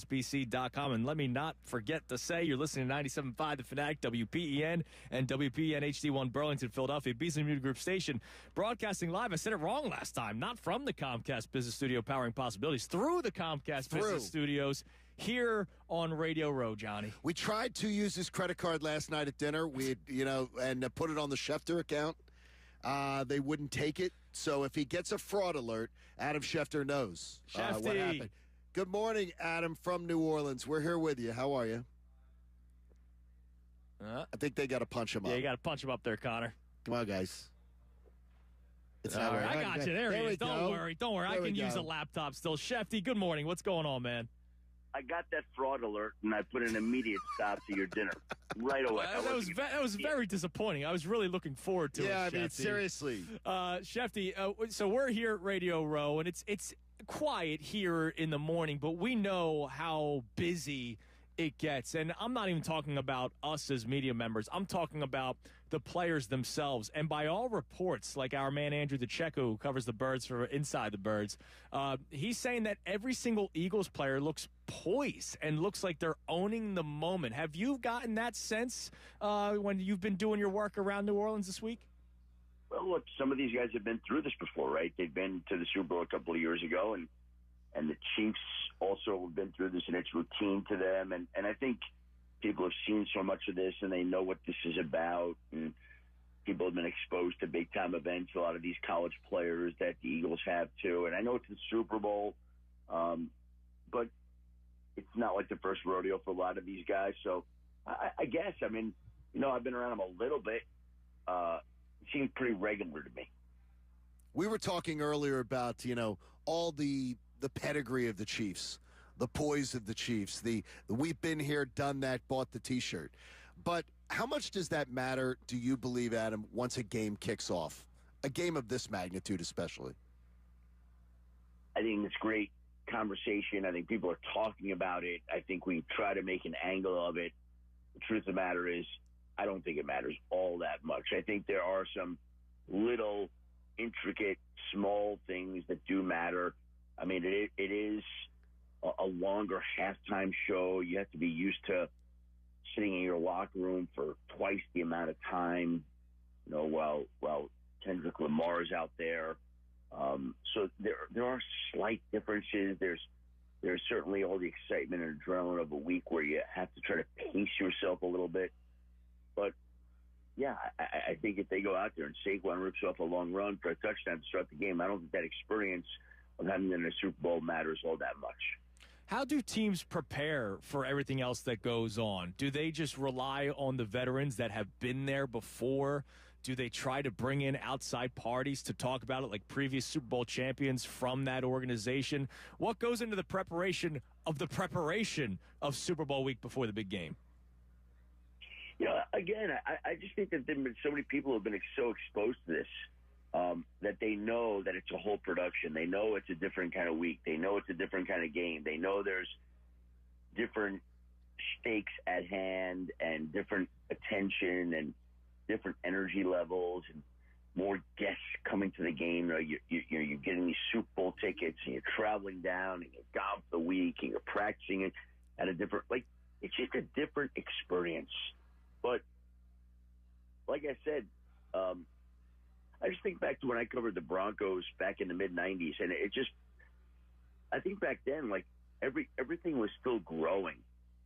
SBC.com. And let me not forget to say you're listening to 97.5 The Fanatic, WPEN, and WPEN HD1 Burlington, Philadelphia, Beasley Media Group station, broadcasting live. I said it wrong last time. Not from the Comcast Business Studio, powering possibilities, through the Comcast Business Studios here on Radio Row, Johnny. We tried to use his credit card last night at dinner. We, and put it on the Schefter account. They wouldn't take it. So if he gets a fraud alert, Adam Schefter knows what happened. Good morning, Adam from New Orleans. We're here with you. How are you? I think they got to punch him up. Yeah, you got to punch him up there, Connor. Come on, guys. It's all right. I got you. There he is. Don't worry. I can use a laptop still. Shefty, good morning. What's going on, man? I got that fraud alert, and I put an immediate stop to your dinner right away. That was very disappointing. I was really looking forward to it, Yeah, I mean, Shefty. seriously. Shefty, so we're here at Radio Row, and it's quiet here in the morning, but we know how busy it gets. And I'm not even talking about us as media members. I'm talking about the players themselves. And by all reports, like our man Andrew DeCecco, who covers the Birds for Inside the Birds, he's saying that every single Eagles player looks poised and looks like they're owning the moment. Have you gotten that sense when you've been doing your work around New Orleans this week? Well, look, some of these guys have been through this before, right? They've been to the Super Bowl a couple of years ago, and the Chiefs also have been through this, and it's routine to them. And I think people have seen so much of this, and they know what this is about. And people have been exposed to big-time events, a lot of these college players that the Eagles have, too. And I know it's the Super Bowl, but it's not like the first rodeo for a lot of these guys. So I guess, I mean, I've been around them a little bit. It seems pretty regular to me. We were talking earlier about, all the pedigree of the Chiefs, the poise of the Chiefs, the we've been here, done that, bought the T-shirt. But how much does that matter, do you believe, Adam, once a game kicks off? A game of this magnitude especially. I think it's great conversation. I think people are talking about it. I think we try to make an angle of it. The truth of the matter is, I don't think it matters all that much. I think there are some little intricate, small things that do matter. I mean, it is a longer halftime show. You have to be used to sitting in your locker room for twice the amount of time, while Kendrick Lamar's out there. So there are slight differences. There's certainly all the excitement and adrenaline of a week where you have to try to pace yourself a little bit. But, yeah, I think if they go out there and Saquon rips off a long run for a touchdown to start the game, I don't think that experience of having them in a Super Bowl matters all that much. How do teams prepare for everything else that goes on? Do they just rely on the veterans that have been there before? Do they try to bring in outside parties to talk about it, like previous Super Bowl champions from that organization? What goes into the preparation of Super Bowl week before the big game? Again, I just think that there have been so many people who have been so exposed to this that they know that it's a whole production. They know it's a different kind of week. They know it's a different kind of game. They know there's different stakes at hand and different attention and different energy levels and more guests coming to the game. You're getting these Super Bowl tickets and you're traveling down and you're gone for the week and you're practicing it at a different, it's just a different experience. But like I said, I just think back to when I covered the Broncos back in the mid-'90s, and I think back then, everything was still growing.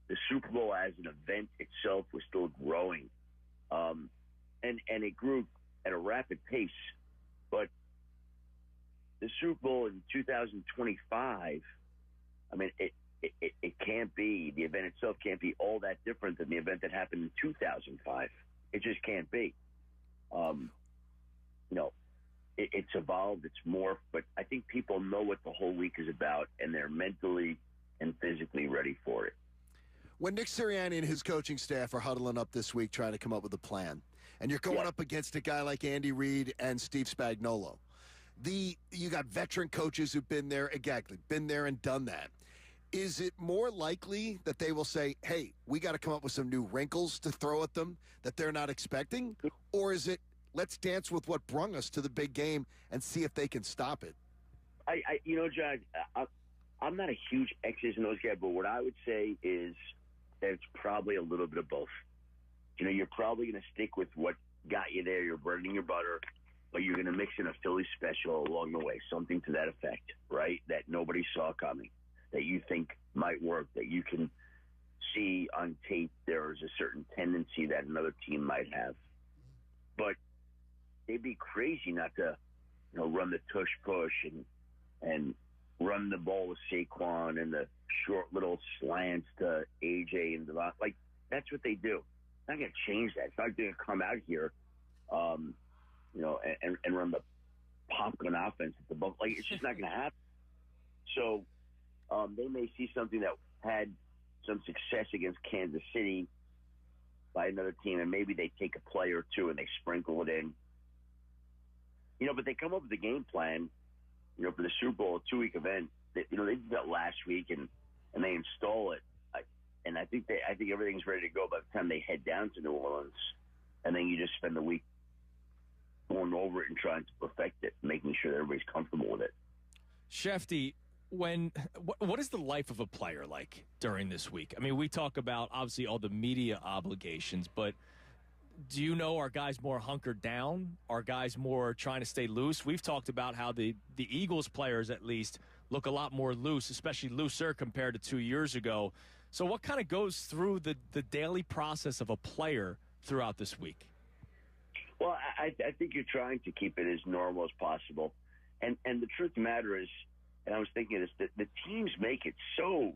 The Super Bowl as an event itself was still growing. And it grew at a rapid pace. But the Super Bowl in 2025, I mean, it can't be, the event itself can't be all that different than the event that happened in 2005. It just can't be. It's evolved, it's morphed, but I think people know what the whole week is about, and they're mentally and physically ready for it. When Nick Sirianni and his coaching staff are huddling up this week trying to come up with a plan, and you're going up against a guy like Andy Reid and Steve Spagnuolo, you got veteran coaches who've been there, been there and done that. Is it more likely that they will say, hey, we got to come up with some new wrinkles to throw at them that they're not expecting? Or is it, let's dance with what brung us to the big game and see if they can stop it? John, I'm not a huge X's and O's guy, but what I would say is that it's probably a little bit of both. You're probably going to stick with what got you there. You're bread and your butter, but you're going to mix in a Philly special along the way, something to that effect, right? That nobody saw coming, that you think might work, that you can see on tape there is a certain tendency that another team might have. But they'd be crazy not to, run the tush push and run the ball with Saquon and the short little slants to AJ and Devon. Like, that's what they do. It's not going to change that. It's not going to come out here, and run the popgun offense at the ball. Like, it's just not going to happen. So they may see something that had some success against Kansas City by another team, and maybe they take a play or two and they sprinkle it in. But they come up with a game plan, for the Super Bowl, a 2-week event. They did that last week, and they install it. I think everything's ready to go by the time they head down to New Orleans, and then you just spend the week going over it and trying to perfect it, making sure that everybody's comfortable with it. Shefty, what is the life of a player like during this week? I mean, we talk about, obviously, all the media obligations, but do you know, are guys more hunkered down? Are guys more trying to stay loose? We've talked about how the Eagles players, at least, look a lot more loose, especially looser compared to 2 years ago. So what kind of goes through the daily process of a player throughout this week? Well, I think you're trying to keep it as normal as possible. And the truth of the matter is, and I was thinking of this, that the teams make it so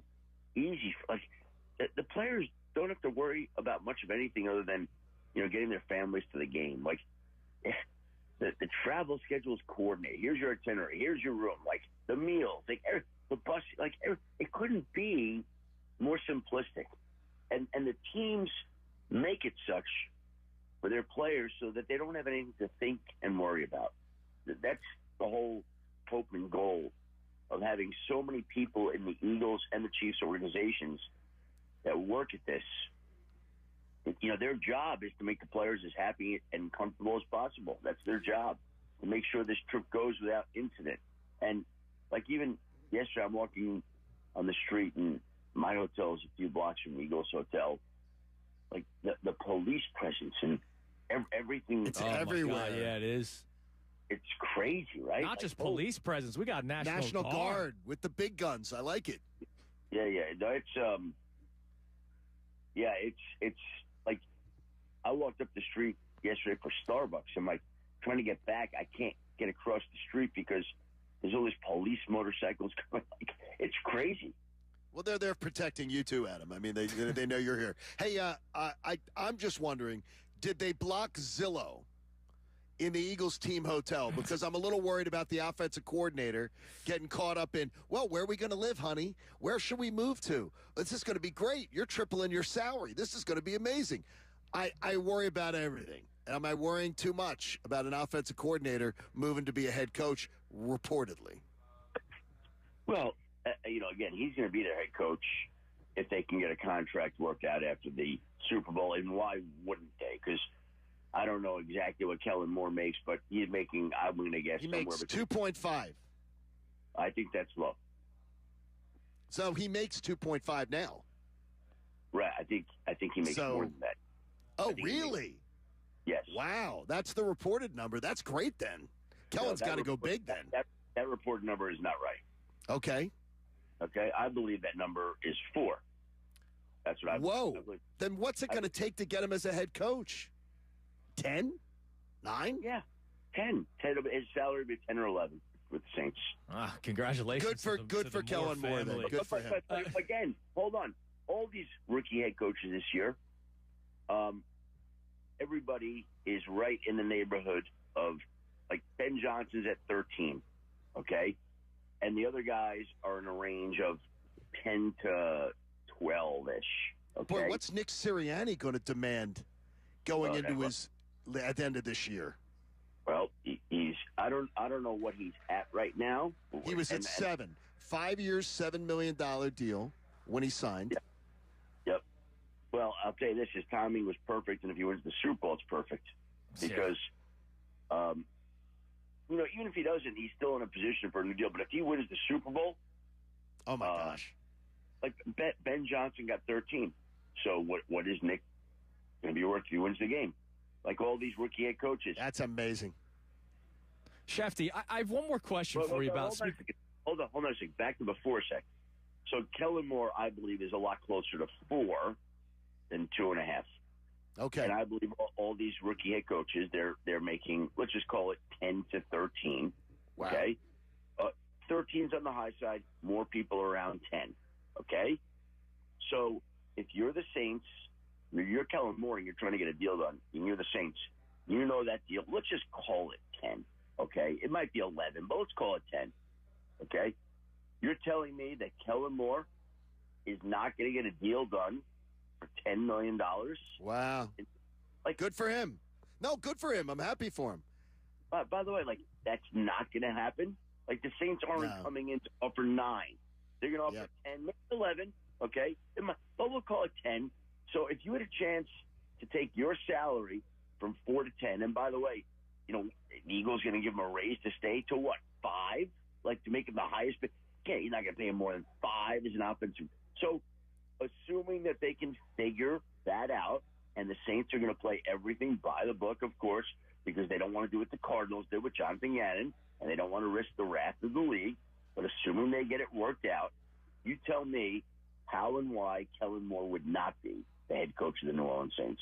easy. Like, the players don't have to worry about much of anything other than, getting their families to the game. Like, the travel schedule is coordinated. Here's your itinerary. Here's your room. Like, the meals. Like, the bus. Like, it couldn't be more simplistic. And the teams make it such for their players so that they don't have anything to think and worry about. That's the whole hope and goal of having so many people in the Eagles and the Chiefs organizations that work at this. Their job is to make the players as happy and comfortable as possible. That's their job, to make sure this trip goes without incident. And, like, even yesterday, I'm walking on the street, and my hotel is a few blocks from the Eagles Hotel. Like, the police presence and everything. It's everywhere. God, yeah, it is. It's crazy, right? Not just police presence. We got National Guard with the big guns. I like it. Yeah. No, it's like, I walked up the street yesterday for Starbucks. I'm like, trying to get back. I can't get across the street because there's all these police motorcycles coming. Like, it's crazy. Well, they're there protecting you too, Adam. I mean, they know you're here. Hey, I'm just wondering, did they block Zillow in the Eagles team hotel? Because I'm a little worried about the offensive coordinator getting caught up in, well, where are we going to live, honey? Where should we move to? This is going to be great. You're tripling your salary. This is going to be amazing. I worry about everything. Am I worrying too much about an offensive coordinator moving to be a head coach, reportedly? Well, again, he's going to be their head coach if they can get a contract worked out after the Super Bowl. And why wouldn't they? Because I don't know exactly what Kellen Moore makes, but he's making, I'm going to guess, he somewhere makes between 2.5. I think that's low. So he makes 2.5 now. Right. I think he makes more than that. Oh, really? Yes. Wow. That's the reported number. That's great then. Kellen's got to go big then. That reported number is not right. Okay. I believe that number is 4. That's what I believe. Whoa. Then what's it going to take to get him as a head coach? 10? 9? Yeah. 10. His salary would be 10 or 11 with the Saints. Congratulations. Good for Kellen Moore then. Good for him. But again, hold on. All these rookie head coaches this year, everybody is right in the neighborhood of, like, Ben Johnson's at 13, okay? And the other guys are in a range of 10 to 12-ish, okay? Boy, what's Nick Sirianni going to demand going into his at the end of this year? Well, he's I don't know what he's at right now. He was at 7. 5 years, $7 million deal when he signed. Yep. Well, I'll tell you this: his timing was perfect, and if he wins the Super Bowl, it's perfect because, even if he doesn't, he's still in a position for a new deal. But if he wins the Super Bowl, Oh, my gosh. Like Ben Johnson got 13. So what is Nick going to be worth if he wins the game? Like all these rookie head coaches. That's amazing. Shefty, I have one more question for you about. Hold on a second. Back to before a sec. So Kellen Moore, I believe, is a lot closer to 4 than 2.5. Okay. And I believe all these rookie head coaches, they're making, let's just call it 10 to 13. Wow. Okay. 13's on the high side. More people around 10. Okay. So if you're the Saints, you're Kellen Moore and you're trying to get a deal done, and you're the Saints, you know that deal. Let's just call it 10. Okay. It might be 11, but let's call it 10. Okay. You're telling me that Kellen Moore is not going to get a deal done for $10 million? Wow. Like, good for him. No, good for him. I'm happy for him. By the way, like, that's not going to happen. Like, the Saints aren't coming in to offer 9. They're going to offer 10, maybe 11, okay? But we'll call it 10. So if you had a chance to take your salary from 4 to 10, and by the way, you know, the Eagles going to give him a raise to stay to what, 5? Like, to make him the highest bid? Yeah, you're not going to pay him more than 5 as an offensive. So, assuming that they can figure that out, and the Saints are going to play everything by the book, of course, because they don't want to do what the Cardinals did with Jonathan Gannon, and they don't want to risk the wrath of the league. But assuming they get it worked out, you tell me how and why Kellen Moore would not be the head coach of the New Orleans Saints.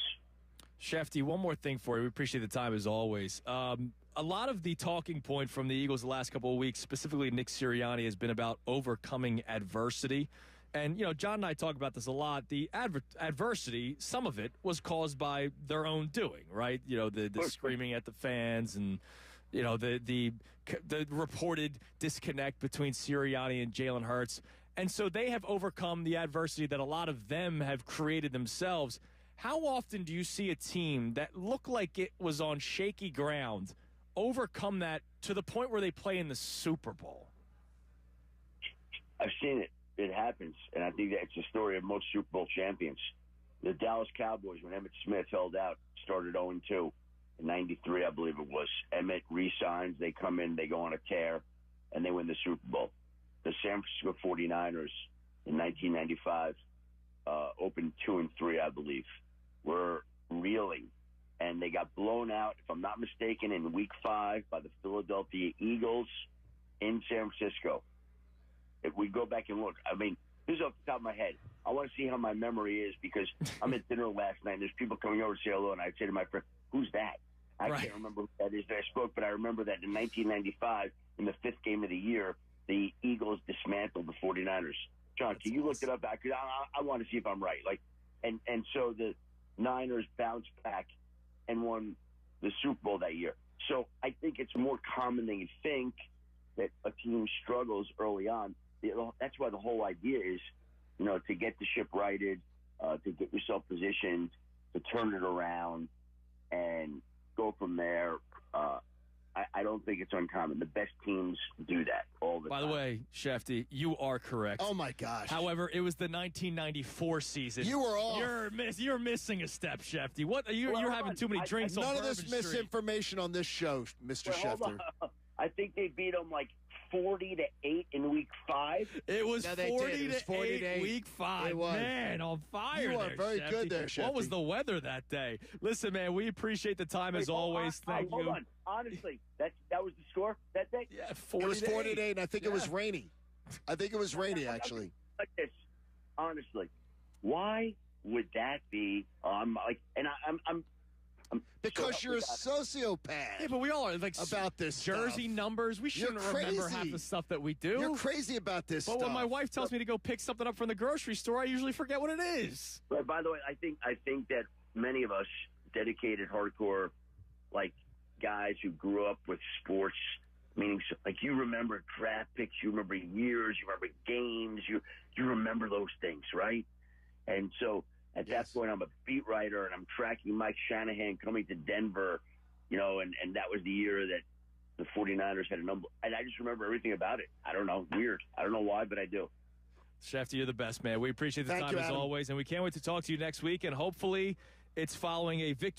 Shefty, one more thing for you. We appreciate the time as always. A lot of the talking point from the Eagles the last couple of weeks, specifically Nick Sirianni, has been about overcoming adversity. And, you know, John and I talk about this a lot. The adversity, some of it, was caused by their own doing, right? You know, the screaming at the fans and, you know, the reported disconnect between Sirianni and Jalen Hurts. And so they have overcome the adversity that a lot of them have created themselves. How often do you see a team that looked like it was on shaky ground overcome that to the point where they play in the Super Bowl? I've seen it. It happens, and I think that's the story of most Super Bowl champions. The Dallas Cowboys, when Emmitt Smith held out, started 0-2. In 93, I believe it was. Emmitt re-signs, they come in, they go on a tear, and they win the Super Bowl. The San Francisco 49ers in 1995 opened 2-3, I believe, were reeling, and they got blown out, if I'm not mistaken, in Week 5 by the Philadelphia Eagles in San Francisco. If we go back and look, I mean, this is off the top of my head. I want to see how my memory is because I'm at dinner last night and there's people coming over to say hello, and I'd say to my friend, who's that? I can't remember who that is that I spoke, but I remember that in 1995, in the 5th game of the year, the Eagles dismantled the 49ers. John, can you look it up? Because I want to see if I'm right. Like, and so the Niners bounced back and won the Super Bowl that year. So I think it's more common than you think that a team struggles early on. That's why the whole idea is, you know, to get the ship righted, to get yourself positioned, to turn it around, and go from there. I don't think it's uncommon. The best teams do that all the time. By the way, Shefty, you are correct. Oh, my gosh. However, it was the 1994 season. You were off. You're missing a step, Shefty. What? You're having too many drinks on None Bourbon of this Street. misinformation on this show, Mr. Schefter. I think they beat them like 40-8 in Week 5. It was 40-8 Week 5. Man, on fire. You are very Shefty. good there, Shefty. What was the weather that day? Listen, man, we appreciate the time as always. Thank you. Hold on. Honestly, that was the score that day? Yeah, 40-8. It was 40-8, and I think it was rainy. I think it was rainy, actually. Like this, honestly, why would that be? I'm because you're a sociopath. Yeah, but we all are. Like about this jersey stuff. Numbers. We shouldn't remember half the stuff that we do. You're crazy about this but stuff. When my wife tells me to go pick something up from the grocery store, I usually forget what it is. But by the way, I think that many of us dedicated hardcore, like guys who grew up with sports, meaning like you remember draft picks, you remember years, you remember games, you remember those things, right? And so at that point, I'm a beat writer, and I'm tracking Mike Shanahan coming to Denver, you know, and that was the year that the 49ers had a number. And I just remember everything about it. I don't know. Weird. I don't know why, but I do. Schefter, you're the best, man. We appreciate the time as always, and we can't wait to talk to you next week, and hopefully it's following a victory.